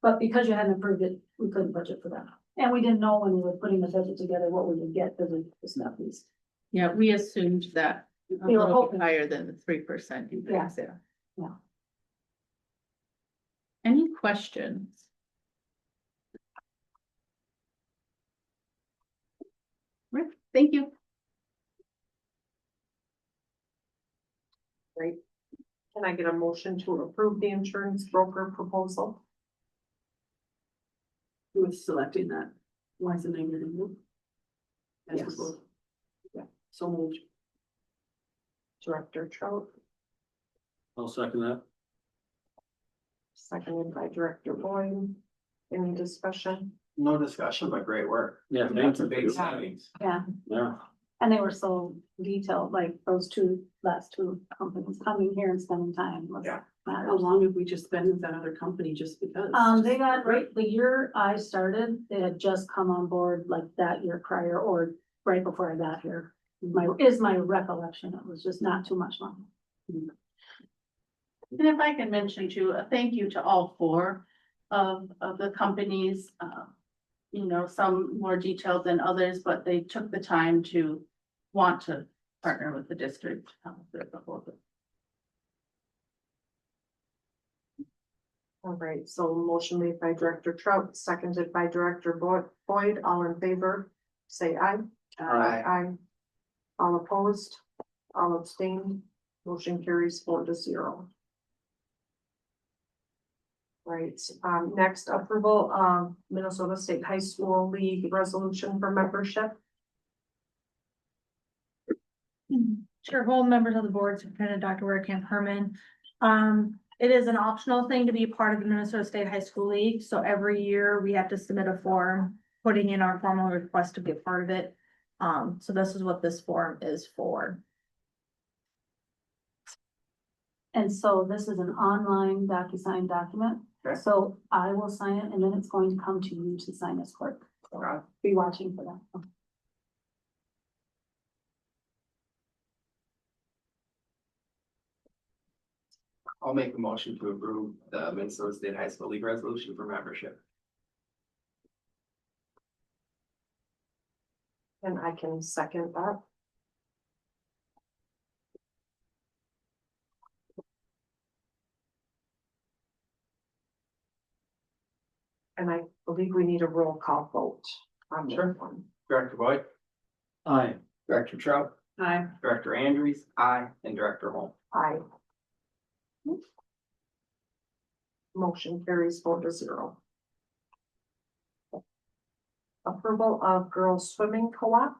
But because you hadn't approved it, we couldn't budget for that. And we didn't know when we were putting the budget together what we would get because of the stuff these. Yeah, we assumed that a We were little bit hoping. higher than the 3% you Yeah. guys there. Yeah. Any questions? Right, thank you. Great. Can I get a motion to approve the insurance broker proposal? With selecting that. Why is the name removed? As Yes. proposed. Yeah, so moved. Director Trout, I'll second that. seconded by Director Boyd. Any discussion? No discussion, but great work. Yeah, That's a thank big you. savings. Yeah, Yeah, and they were so detailed, like those last two companies coming here and spending time. was- Yeah. How long have we just been with that other company just because? They got, right, the year I started, they had just come on board like that year prior or right before I got here. My recollection, it was just not too much money. And if I can mention too, a thank you to all four of the companies. You know, some more detailed than others, but they took the time to want to partner with the district. For the proposal. All right, so motion made by Director Trout, seconded by Director Boyd, all in favor, say aye. Aye. Aye. All opposed, all abstained, motion carries 4-0. Right, next approval, Minnesota State High School League resolution for membership. Chairholm, members of the board, Superintendent Dr. Werkamp Herman. It is an optional thing to be part of the Minnesota State High School League, so every year we have to submit a form, putting in our formal request to be a part of it. So this is what this form is for. And so this is an online DocuSign document. Okay. So I will sign it and then it's going to come to you to sign as clerk. So I'll be watching for that. I'll make a motion to approve the Minnesota State High School League resolution for membership. And I can second that. And I believe we need a roll call vote on this Sure. one. Director Boyd, aye, Director Trout, Aye. Director Andrews, aye, and Director Holm. Aye. Motion carries 4-0. Approval of girls swimming co-op.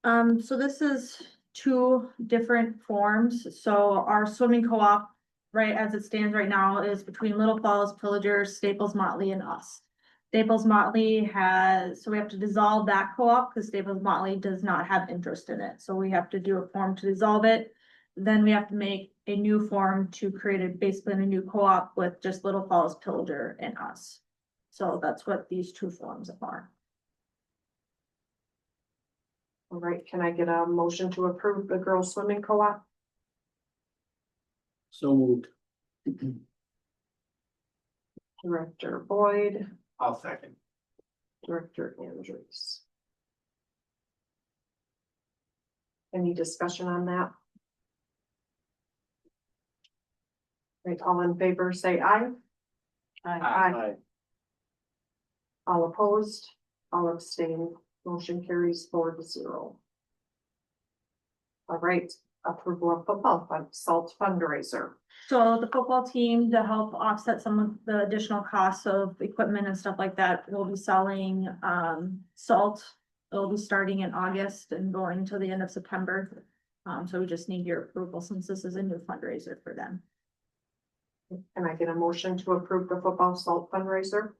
So this is two different forms. So our swimming co-op, right, as it stands right now, is between Little Falls, Pillagers, Staples Motley, and us. Staples Motley has, so we have to dissolve that co-op because Staples Motley does not have interest in it. So we have to do a form to dissolve it. Then we have to make a new form to create basically a new co-op with just Little Falls, Pillager, and us. So that's what these two forms are. All right, can I get a motion to approve the girls swimming co-op? so moved. Director Boyd, I'll second. Director Andrews. Any discussion on that? Right, all in favor, say aye. Aye. All opposed, all abstained, motion carries 4-0. All right, approval of football fund, SALT fundraiser. So the football team, to help offset some of the additional costs of equipment and stuff like that, will be selling salt. It'll be starting in August and going until the end of September. So we just need your approval since this is a new fundraiser for them. Can I get a motion to approve the football SALT fundraiser?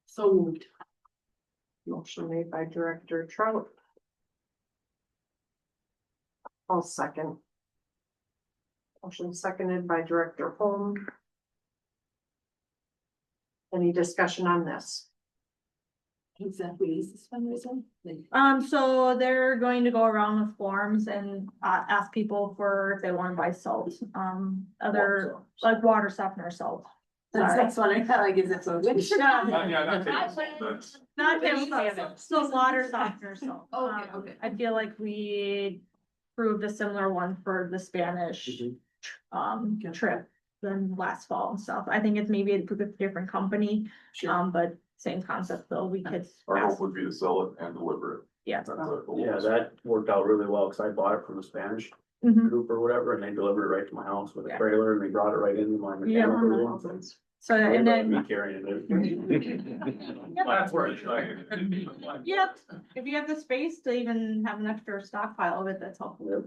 So moved. Motion made by Director Trout. I'll second. Motion seconded by Director Holm. Any discussion on this? Exactly, is this fundraiser? So they're going to go around with forms and ask people for if they wanna buy salt, other, like water softener salt. That's what I felt like, is it so good? Not chemical, so water softener salt. Okay, okay. I feel like we proved a similar one for the Spanish trip than last fall and stuff. I think it's maybe a different company, but same concept though. We could. Our hope would be to sell it and deliver it. Yeah. That's our goal. Yeah, that worked out really well, cause I bought it from a Spanish Mhm. group or whatever, and they delivered it right to my house with a Yeah. trailer, and they brought it right into my Yeah. mechanical room. So, and Me then, carrying it. That's where it's like. yep, if you have the space to even have an extra stockpile of it, that's helpful.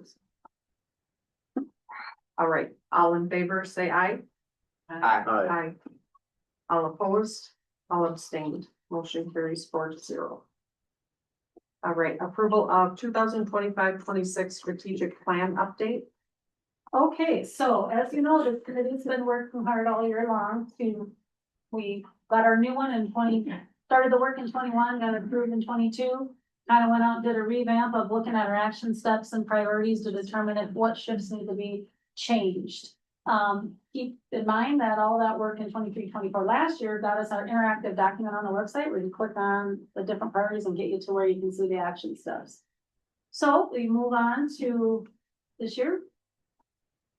All right, all in favor, say aye. Aye. Aye. All opposed, all abstained, motion carries 4-0. All right, approval of 2025-26 strategic plan update. Okay, so as you know, the committee's been working hard all year long we got our new one in started the work in 21, got approved in 22. Kind of went out and did a revamp of looking at our action steps and priorities to determine if what shifts need to be changed. Keep in mind that all that work in 23-24 last year got us our interactive document on the website where you click on the different priorities and get you to where you can see the action steps. So we move on to this year.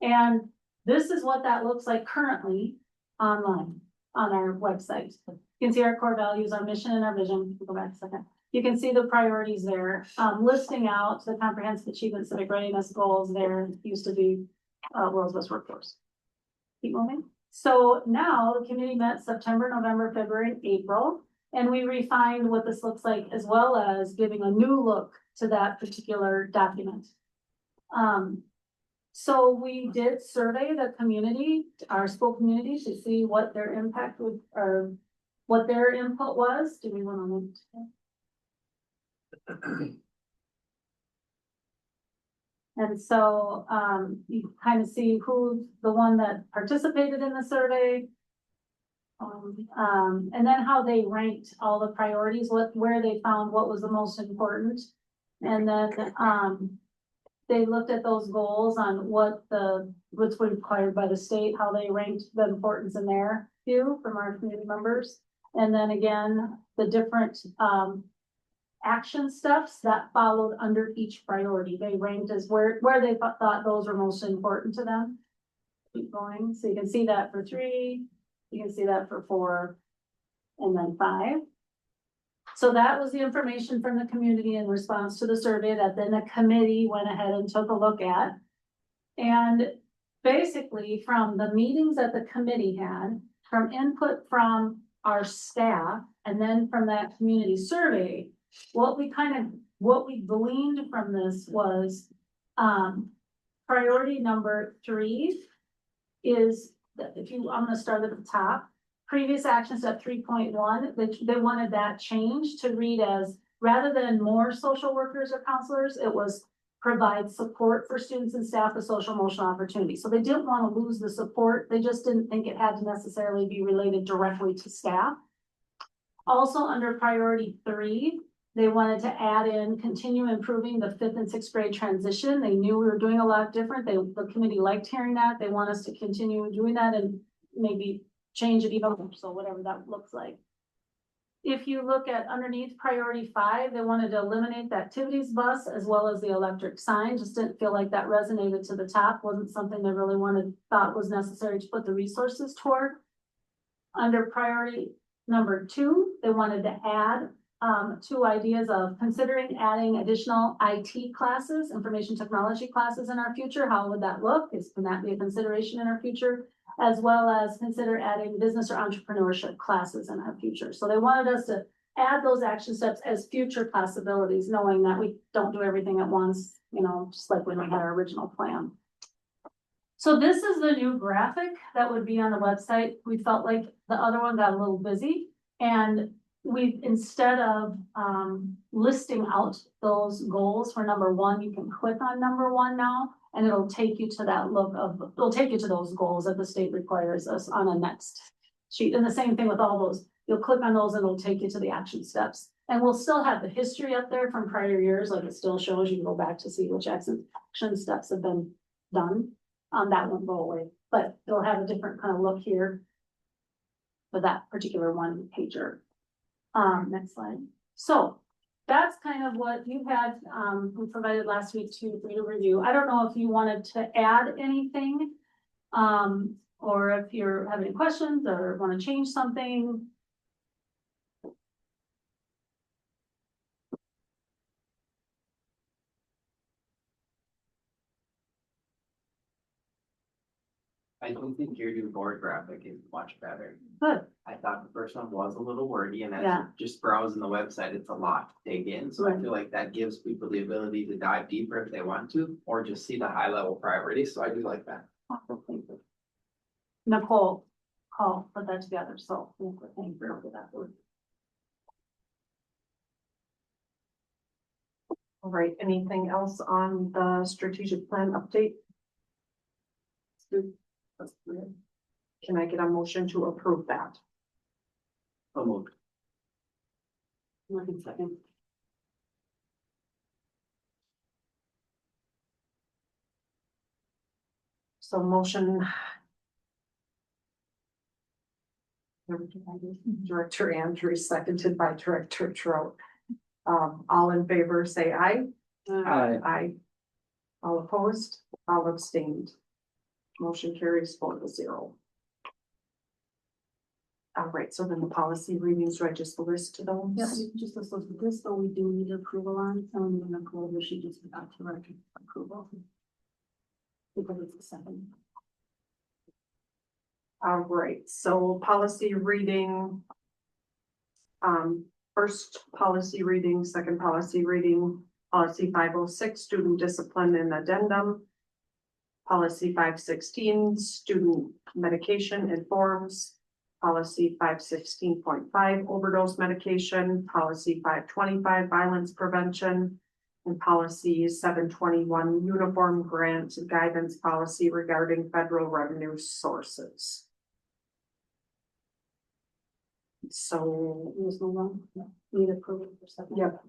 And this is what that looks like currently online on our website. You can see our core values, our mission and our vision. Go back a second. You can see the priorities there, listing out the comprehensive achievement civic readiness goals there used to be world's best workforce. Keep moving. So now the committee met September, November, February, April, and we refined what this looks like as well as giving a new look to that particular document. So we did survey the community, our school community, to see what their impact would, or what their input was. Do we want to move? And so, you kind of see who's the one that participated in the survey. And then how they ranked all the priorities, where they found what was the most important. And then, they looked at those goals on what's required by the state, how they ranked the importance in their view from our community members. And then again, the different, action steps that followed under each priority. They ranked as where they thought those were most important to them. Keep going. So you can see that for 3, you can see that for 4, and then 5. So that was the information from the community in response to the survey that then the committee went ahead and took a look at. And basically from the meetings that the committee had, from input from our staff, and then from that community survey, what we gleaned from this was, priority number 3 is that I'm gonna start at the top. Previous action step 3.1, they wanted that change to read as, rather than more social workers or counselors, it was provide support for students and staff with social emotional opportunities. So they didn't want to lose the support. They just didn't think it had to necessarily be related directly to staff. Also under priority 3, they wanted to add in, continue improving the 5th and 6th grade transition. They knew we were doing a lot different. The committee liked hearing that. They want us to continue doing that and maybe change it even more, so whatever that looks like. If you look at underneath priority 5, they wanted to eliminate the activities bus as well as the electric sign. Just didn't feel like that resonated to the top. Wasn't something they really thought was necessary to put the resources toward. Under priority number 2, they wanted to add 2 ideas of considering adding additional IT classes, information technology classes in our future. How would that look? Can that be a consideration in our future? As well as consider adding business or entrepreneurship classes in our future. So they wanted us to add those action steps as future possibilities, knowing that we don't do everything at once, just like when we had our original plan. So this is the new graphic that would be on the website. We felt like the other one got a little busy, and instead of listing out those goals for number 1, you can click on number 1 now, and it'll take you to it'll take you to those goals that the state requires us on a next sheet. And the same thing with all those. You'll click on those and it'll take you to the action steps. And we'll still have the history up there from prior years, like it still shows, you can go back to see which action steps have been done. That won't go away, but it'll have a different kind of look here. For that particular one pager. Next slide. So that's kind of what you had, we provided last week for you to review. I don't know if you wanted to add anything. Or if you're having any questions or want to change something. I don't think your new board graphic is much better. Good. I thought the first one was a little wordy and as Yeah. you're just browsing the website, it's a lot to dig in. So I Right. feel like that gives people the ability to dive deeper if they want to, or just see the high level priorities. So I do like that. Nicole, put that together, so thank you for that word. All right, anything else on the strategic plan update? Can I get a motion to approve that? So moved. One second. So motion. Director Andrews, seconded by Director Trout. All in favor, say aye. Aye. Aye. All opposed, all abstained. Motion carries 4-0. All right, so then the policy readings, do I just list those? Yeah, just as with this, though, we do need approval on, and then Nicole, she just got to write approval. Because it's the second. All right, so policy reading. First policy reading, second policy reading, policy 506, student discipline and addendum. Policy 516, student medication and forms. Policy 516.5, overdose medication, policy 525, violence prevention. And policy 721, uniform grant guidance policy regarding federal revenue sources. So, There's no one, need approval for second. yep.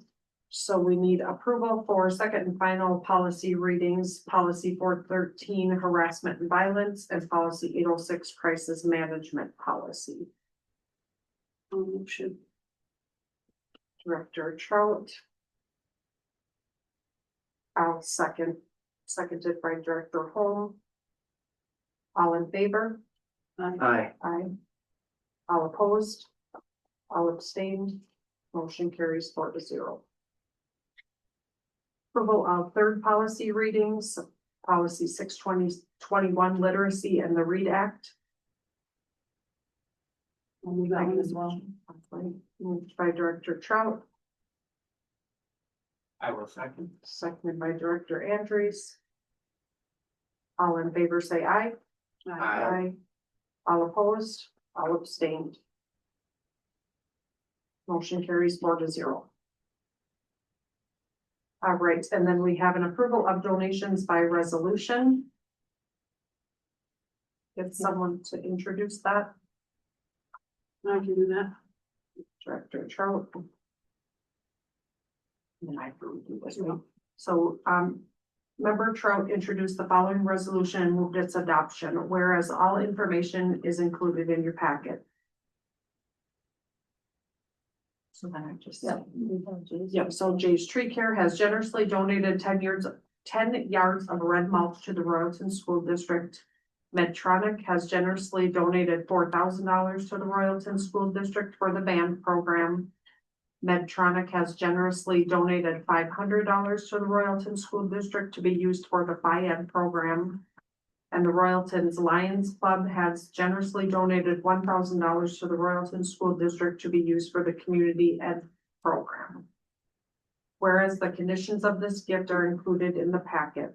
So we need approval for second and final policy readings, policy 413 harassment and violence, and policy 806 crisis management policy. Motion. Director Trout. I'll seconded by Director Holm. All in favor? Aye. Aye. All opposed? All abstained? Motion carries 4-0. Approval of third policy readings, policy 62021 literacy and the READ Act. I'll move that one as well. Moved by Director Trout, I will second. seconded by Director Andrews. All in favor, say aye. Aye. All opposed, all abstained. Motion carries 4-0. All right, and then we have an approval of donations by resolution. Get someone to introduce that, I can do that. Director Trout. And I approve this one. So, Member Trout introduced the following resolution and moved its adoption, whereas all information is included in your packet. So then I just. Yep, so Jay's Tree Care has generously donated 10 yards of red mulch to the Royalton School District. Medtronic has generously donated $4,000 to the Royalton School District for the band program. Medtronic has generously donated $500 to the Royalton School District to be used for the Phi-Ed program. And the Royalton's Lions Club has generously donated $1,000 to the Royalton School District to be used for the community ed program. Whereas the conditions of this gift are included in the packet.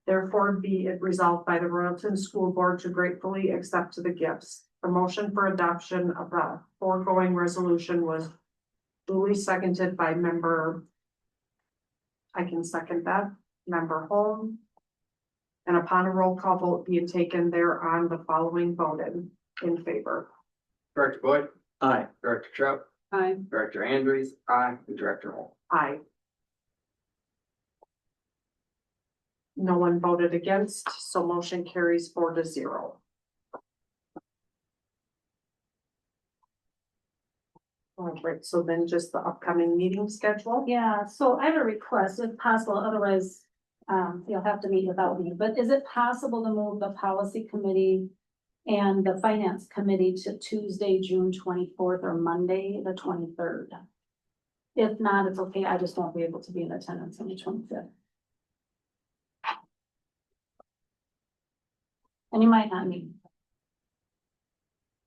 Therefore, be it resolved by the Royalton School Board to gratefully accept the gifts. The motion for adoption of the foregoing resolution was duly seconded by member. I can second that, Member Holm. And upon a roll call vote being taken thereon, the following voted in favor. Director Boyd. Aye. Director Trout. Aye. Director Andrews, aye, and Director Hall. Aye. No one voted against, so motion carries 4-0. All right, so then just the upcoming meeting schedule. Yeah, so I have a request, if possible, otherwise, you'll have to meet without me, but is it possible to move the policy committee and the finance committee to Tuesday, June 24th, or Monday, the 23rd? If not, it's okay, I just won't be able to be in attendance on the 25th. And you might not need,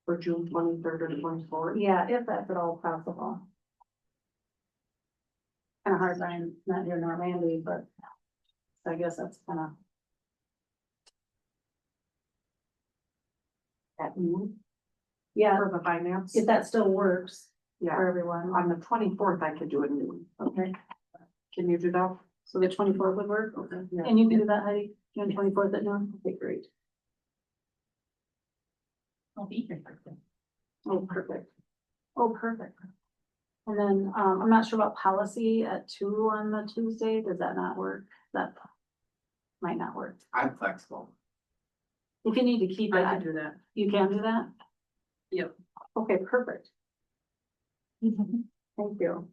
For June 23rd or 24th. yeah, if that's at all possible. Kind of hard, I'm not here nor Randy, but I guess that's kind of, At noon yeah, for the finance. if that still works Yeah, for everyone. on the 24th, I could do it noon. Okay, Can you do that? so the 24th would work, Okay. Yeah. and you can do that, Heidi, June 24th at noon, okay, great. I'll be here. Oh, perfect. Oh, perfect. And then, I'm not sure about policy at 2 on the Tuesday, does that not work? That might not work. I'm flexible. If you need to keep I it, can do that. you can do that? Yep. Okay, perfect. Thank you.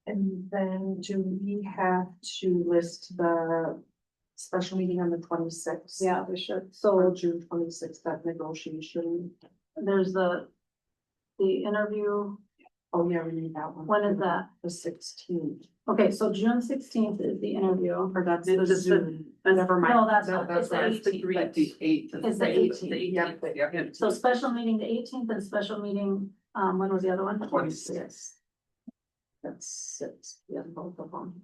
And then do we have to list the special meeting on the 26th? Yeah, we should. Or So June 26th, that negotiation. there's the interview. Oh, yeah, we need that one. When is that? The 16th. Okay, so June 16th is the interview. Or that's This the is the- Zoom. Never mind. No, that's No, not, it's the That's the 18th. greet. Eighth. It's the 18th. Yep. Yeah. So special meeting the 18th and special meeting, when was the other one? 26th. That's 6, yeah, both of them.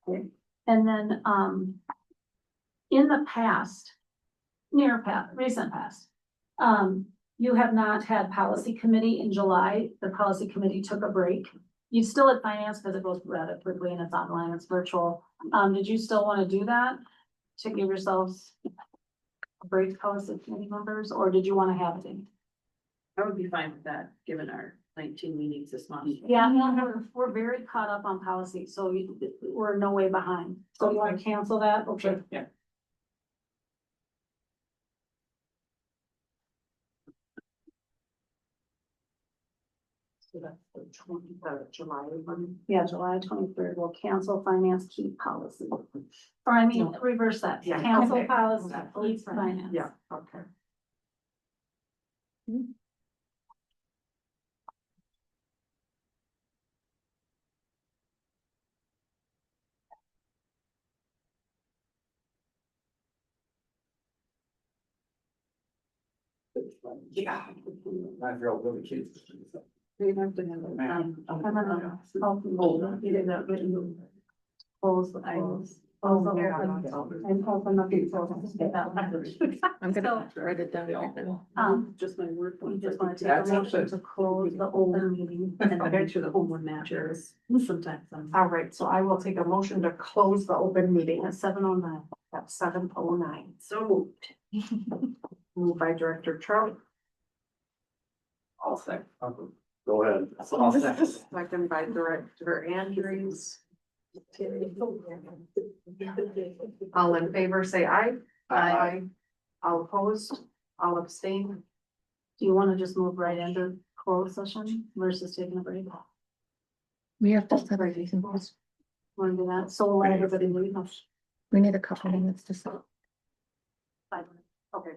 Okay, and then, in the past, recent past, you have not had policy committee in July. The policy committee took a break. You still had finance because it goes rather quickly and it's online, it's virtual. Did you still want to do that? To give yourselves a break, policy committee members, or did you want to have it? I would be fine with that, given our 19 meetings this month. Yeah, no, we're very caught up on policy, so we're no way behind. So you want to cancel that? Okay. Yeah. So that's the 23rd, July one. Yeah, July 23rd, we'll cancel finance, keep policy. Or I mean, reverse that, Yeah, cancel okay. policy, keep finance. Yeah, okay. Yeah. I feel really cute. We have to have it. I don't know. Oh, you did that, but you close the close. Close the open. And open up the close. I'm So- gonna write it down right now. Just my word. We just want to take That's a motion okay. to close the open meeting. And I bet you the home one matches. Sometimes I'm. All right, so I will take a motion to close the open meeting At 7:09. at 7:09. So moved. Moved by Director Trout, All set. Go ahead. All set. second by Director Andrews. All in favor, say aye. Aye. All opposed, all abstain. Do you want to just move right into closed session versus taking a break? We have to set everything. Want to do that? So we'll let everybody leave. We need a couple minutes to set. 5 minutes. Okay.